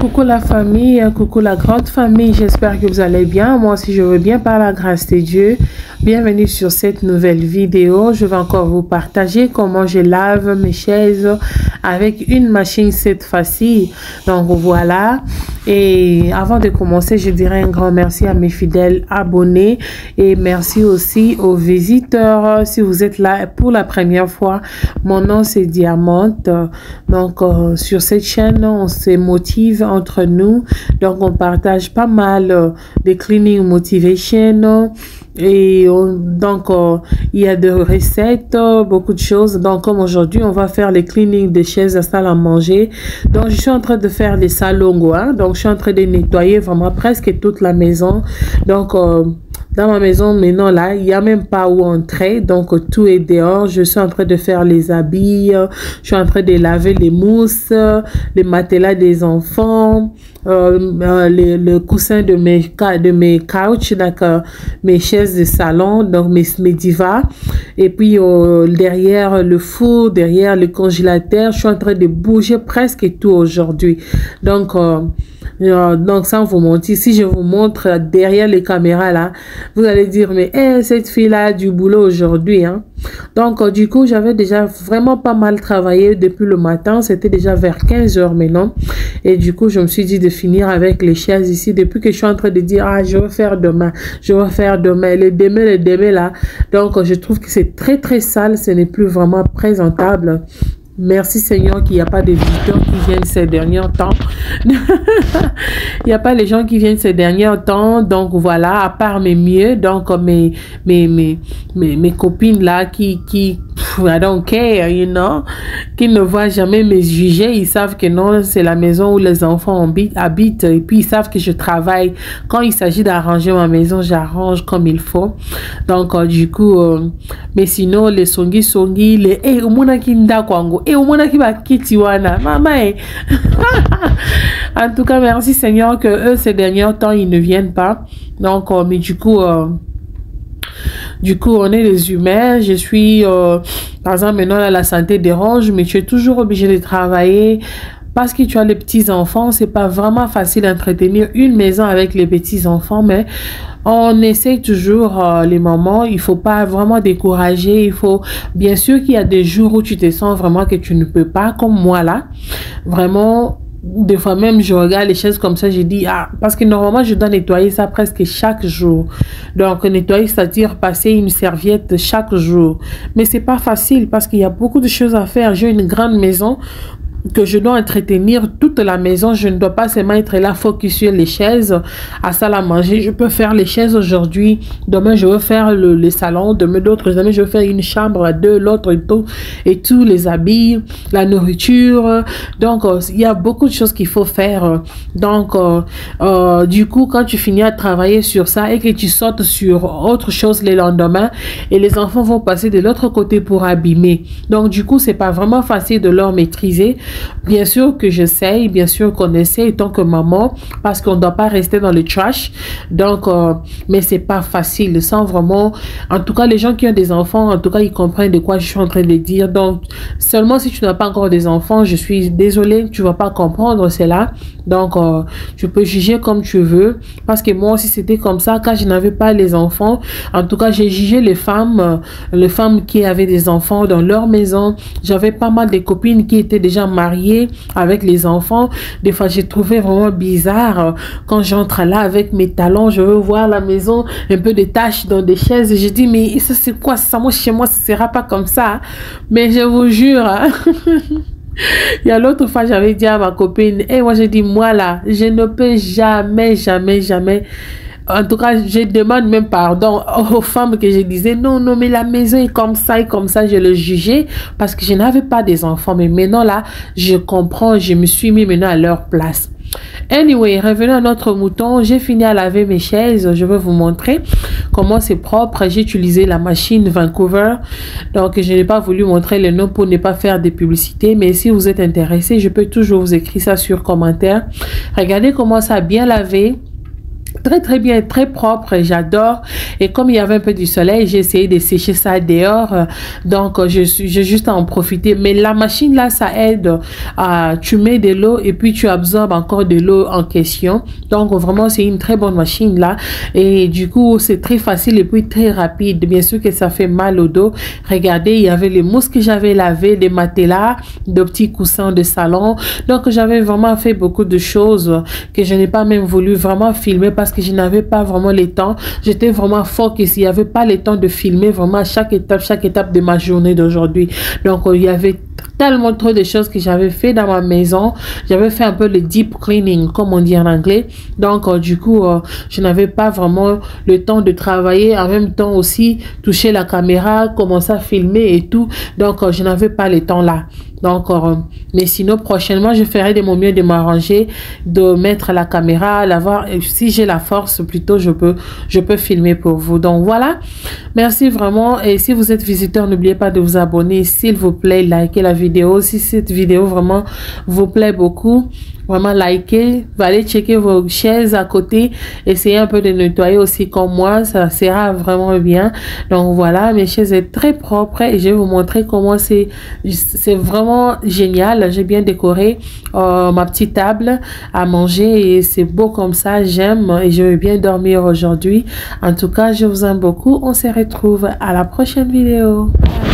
Coucou la famille, coucou la grande famille, j'espère que vous allez bien. Moi aussi je veux bien par la grâce de Dieu. Bienvenue sur cette nouvelle vidéo. Je vais encore vous partager comment je lave mes chaises avec une machine cette fois-ci. Donc voilà. Et avant de commencer, je dirais un grand merci à mes fidèles abonnés et merci aussi aux visiteurs. Si vous êtes là pour la première fois, mon nom c'est Diamante. Donc sur cette chaîne, on se motive entre nous. Donc on partage pas mal de cleaning motivation. Et il y a des recettes, beaucoup de choses. Donc comme aujourd'hui on va faire les cleaning des chaises à salle à manger. Donc je suis en train de faire des salongos, hein? Donc je suis en train de nettoyer vraiment presque toute la maison. Donc dans ma maison maintenant là, il n'y a même pas où entrer. Donc tout est dehors. Je suis en train de faire les habits. Je suis en train de laver les mousses, les matelas des enfants, le coussin de mes couches, d'accord, mes chaises de salon, donc mes divas. Et puis derrière le four, derrière le congélateur, je suis en train de bouger presque tout aujourd'hui. Donc sans vous mentir, si je vous montre derrière les caméras là, vous allez dire mais cette fille là a du boulot aujourd'hui, hein. Donc du coup j'avais déjà vraiment pas mal travaillé depuis le matin, c'était déjà vers 15 h maintenant, et du coup je me suis dit de finir avec les chaises ici depuis que je suis en train de dire je vais faire demain, le demain là. Donc je trouve que c'est très sale, ce n'est plus vraiment présentable. Merci Seigneur qu'il n'y a pas de visiteurs qui viennent ces derniers temps. Il n'y a pas les gens qui viennent ces derniers temps. Donc voilà, à part mes mieux, donc mes copines là qui I don't care, you know, qui ne voient jamais me juger. Ils savent que non, c'est la maison où les enfants habitent. Et puis ils savent que je travaille. Quand il s'agit d'arranger ma maison, j'arrange comme il faut. Donc du coup, mais sinon les songi, les umuna kinda kwango, umuna kiba kitiwana, mama. En tout cas, merci Seigneur que eux ces derniers temps ils ne viennent pas. Donc mais du coup on est des humains. Je suis, par exemple, maintenant, là, la santé dérange, mais tu es toujours obligé de travailler parce que tu as les petits-enfants. C'est pas vraiment facile d'entretenir une maison avec les petits-enfants, mais on essaye toujours, les mamans. Il faut pas vraiment décourager. Il faut, bien sûr qu'il y a des jours où tu te sens vraiment que tu ne peux pas, comme moi, là. Vraiment. Des fois même je regarde les chaises comme ça, je dis parce que normalement je dois nettoyer ça presque chaque jour. Donc nettoyer, c'est-à-dire passer une serviette chaque jour, mais c'est pas facile parce qu'il y a beaucoup de choses à faire. J'ai une grande maison que je dois entretenir toute la maison. Je ne dois pas seulement être là focus sur les chaises à salle à manger. Je peux faire les chaises aujourd'hui, demain je veux faire le salon, demain d'autres amis je veux faire une chambre à deux, l'autre et tous les habits, la nourriture. Donc il y a beaucoup de choses qu'il faut faire. Donc du coup quand tu finis à travailler sur ça et que tu sautes sur autre chose le lendemain, et les enfants vont passer de l'autre côté pour abîmer. Donc du coup c'est pas vraiment facile de leur maîtriser. Bien sûr que j'essaye, bien sûr qu'on essaie en tant que maman, parce qu'on ne doit pas rester dans le trash. Donc mais c'est pas facile sans vraiment, en tout cas les gens qui ont des enfants, en tout cas ils comprennent de quoi je suis en train de dire. Donc seulement si tu n'as pas encore des enfants, je suis désolée, tu vas pas comprendre cela. Donc tu peux juger comme tu veux, parce que moi aussi c'était comme ça quand je n'avais pas les enfants. En tout cas j'ai jugé les femmes qui avaient des enfants dans leur maison. J'avais pas mal de copines qui étaient déjà mariées avec les enfants. Des fois j'ai trouvé vraiment bizarre quand j'entre là avec mes talons, je veux voir la maison, un peu de taches dans des chaises, et je dis mais ça c'est quoi ça? Moi chez moi ça sera pas comme ça, mais je vous jure, hein. Il y a l'autre fois j'avais dit à ma copine, moi j'ai dit moi là je ne peux jamais, en tout cas je demande même pardon aux femmes que je disais non mais la maison est comme ça et comme ça. Je le jugeais parce que je n'avais pas des enfants, mais maintenant là je comprends, je me suis mis maintenant à leur place. Anyway, revenons à notre mouton. J'ai fini à laver mes chaises. Je vais vous montrer comment c'est propre. J'ai utilisé la machine Vancouver. Donc, je n'ai pas voulu montrer le nom pour ne pas faire de publicité. Mais si vous êtes intéressé, je peux toujours vous écrire ça sur commentaire. Regardez comment ça a bien lavé. Très bien, très propre, j'adore. Et comme il y avait un peu du soleil, j'ai essayé de sécher ça dehors. Donc, j'ai juste à en profiter. Mais la machine là, ça aide à, tu mets de l'eau et puis tu absorbes encore de l'eau en question. Donc, vraiment, c'est une très bonne machine là. Et du coup, c'est très facile et puis très rapide. Bien sûr que ça fait mal au dos. Regardez, il y avait les mousses que j'avais lavées, des matelas, de petits coussins de salon. Donc, j'avais vraiment fait beaucoup de choses que je n'ai pas même voulu vraiment filmer parce que je n'avais pas vraiment le temps. J'étais vraiment focus. Il n'y avait pas le temps de filmer vraiment chaque étape de ma journée d'aujourd'hui. Donc, il y avait tellement trop de choses que j'avais fait dans ma maison. J'avais fait un peu le deep cleaning, comme on dit en anglais. Donc, du coup, je n'avais pas vraiment le temps de travailler. En même temps aussi, toucher la caméra, commencer à filmer et tout. Donc, je n'avais pas le temps là. Donc, mais sinon, prochainement, je ferai de mon mieux de m'arranger, de mettre la caméra, l'avoir. Si j'ai la force, plutôt, je peux filmer pour vous. Donc, voilà. Merci vraiment. Et si vous êtes visiteur, n'oubliez pas de vous abonner. S'il vous plaît, likez la vidéo. Si cette vidéo vraiment vous plaît beaucoup, vraiment likez. Allez checker vos chaises à côté. Essayez un peu de nettoyer aussi comme moi. Ça sera vraiment bien. Donc, voilà. Mes chaises sont très propres et je vais vous montrer comment c'est vraiment génial. J'ai bien décoré ma petite table à manger et c'est beau comme ça. J'aime et je vais bien dormir aujourd'hui. En tout cas, je vous aime beaucoup. On se retrouve à la prochaine vidéo. Bye.